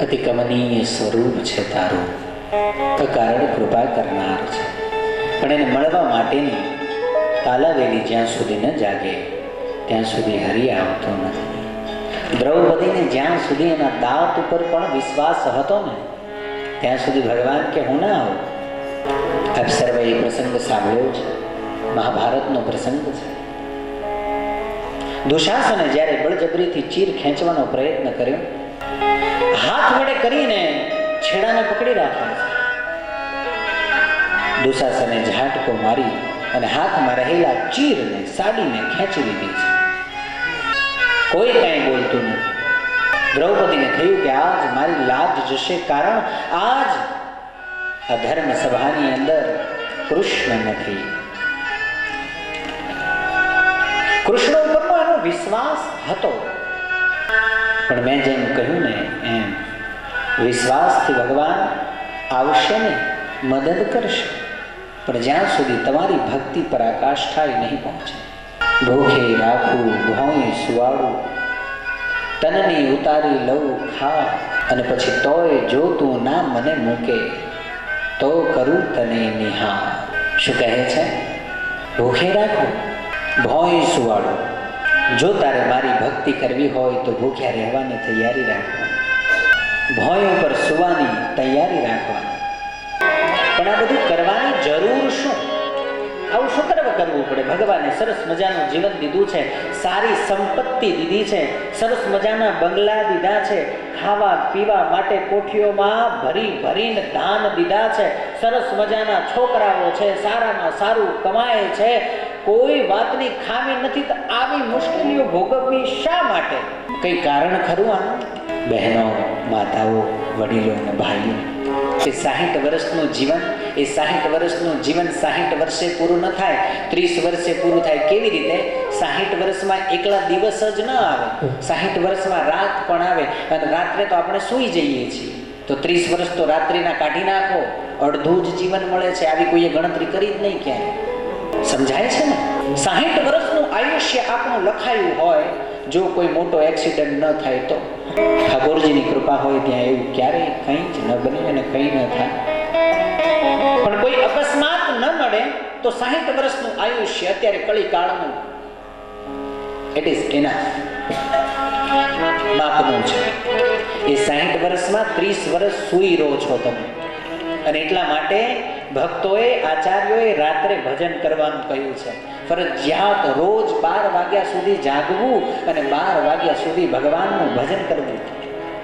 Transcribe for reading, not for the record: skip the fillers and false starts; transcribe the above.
અતિ કમનીય સ્વરૂપ છે તારું, અકારણ કૃપા કરનાર છે. પણ એને મળવા માટેની તાલાવેલી જ્યાં સુધી ન જાગે ત્યાં સુધી હરિ આવતો નથી. દ્રૌપદીને જ્યાં સુધી એના દાંત ઉપર પણ વિશ્વાસ હતો ને ત્યાં સુધી ભગવાન કે હું ના આવું. આપ સર્વે એ પ્રસંગ સાંભળ્યો છે, મહાભારતનો પ્રસંગ છે. દુશાસને જ્યારે બળજબરીથી ચીર ખેંચવાનો પ્રયત્ન કર્યો, હાથ વડે કરીને છેડાને પકડી રાખ્યા છે. દુશાસને ઝાટકો મારી અને હાથમાં રહેલા ચીરને સાડીને ખેંચી લીધી છે. કોઈ કઈ બોલતું નથી. દ્રૌપદીને થયું કે આજ મારી લાજ જશે, કારણ આજ અધર્મ સભાની અંદર કૃષ્ણ નથી. કૃષ્ણ ઉપરનો એનો વિશ્વાસ હતો, પણ મેં જેમ કહ્યું ને એમ વિશ્વાસથી ભગવાન આવશે ને મદદ કરશે, પણ જ્યાં સુધી તમારી ભક્તિ પર આકાષ્ઠાએ નહીં પહોંચે. ભૂખે રાખું ભોંય સુવાડું, તનની ઉતારી લઉં ખા, અને પછી તોય જો તું ના મને મૂકે તો કરું તને નિહાળ. શું કહે છે? ભૂખે રાખું ભોંય સુવાડું. જો તારે મારી ભક્તિ કરવી હોય તો ભૂખ્યા રહેવાની તૈયારી રાખવાની, ભોંય ઉપર સુવાની તૈયારી રાખવાની. પણ આ બધું કરવાની જરૂર શું? આવું શું કરવું પડે? ભગવાને સરસ મજાનું જીવન દીધું છે, સારી સંપત્તિ દીધી છે, સરસ મજાના બંગલા દીધા છે, ખાવા પીવા માટે કોઠીઓમાં ભરી ભરીને દાન દીધા છે, સરસ મજાના છોકરાઓ છે, સારામાં સારું કમાય છે, કોઈ વાતની ખામી નથી. તો આવી મુશ્કેલીઓ ભોગવવી શા માટે? કઈ કારણ ખરું આનું? બહેનો, માતાઓ, વડીલો અને ભાઈઓ, એ 60 વર્ષનું જીવન, એ 60 વર્ષનું જીવન 60 વર્ષે પૂરું ન થાય, 30 વર્ષે પૂરું થાય. કેવી રીતે? 60 વર્ષમાં એકલા દિવસ જ ન આવે, 60 વર્ષમાં રાત પણ આવે, અને રાત્રે તો આપણે સૂઈ જઈએ છીએ. તો 30 વર્ષ તો રાત્રિના કાઢી નાખો, અડધું જ જીવન મળે છે. આવી કોઈએ ગણતરી કરી જ નહીં ક્યાંય. સમજાય છે ને? 60 વર્ષનું આયુષ્ય આપણું લખાયું હોય, જો કોઈ મોટો એક્સિડન્ટ ન થાય તો ઠાકોરજીની કૃપા હોય ત્યાં એવું ક્યારેય કંઈ જ ન બને અને કંઈ ન થાય. પણ કોઈ અકસ્માત ન નડે તો 60 વર્ષનું આયુષ્ય અત્યારે કળીકાળનું ઇટ ઇઝ એના માપનું છે. એ 60 વર્ષમાં 30 વર્ષ સૂઈ રહો છો તમે. અને એટલા માટે ભક્તોએ, આચાર્યોએ રાત્રે ભજન કરવાનું કહ્યું છે. ફરજિયાત રોજ 12 વાગ્યા સુધી જાગવું અને 12 વાગ્યા સુધી ભગવાનનું ભજન કરવું.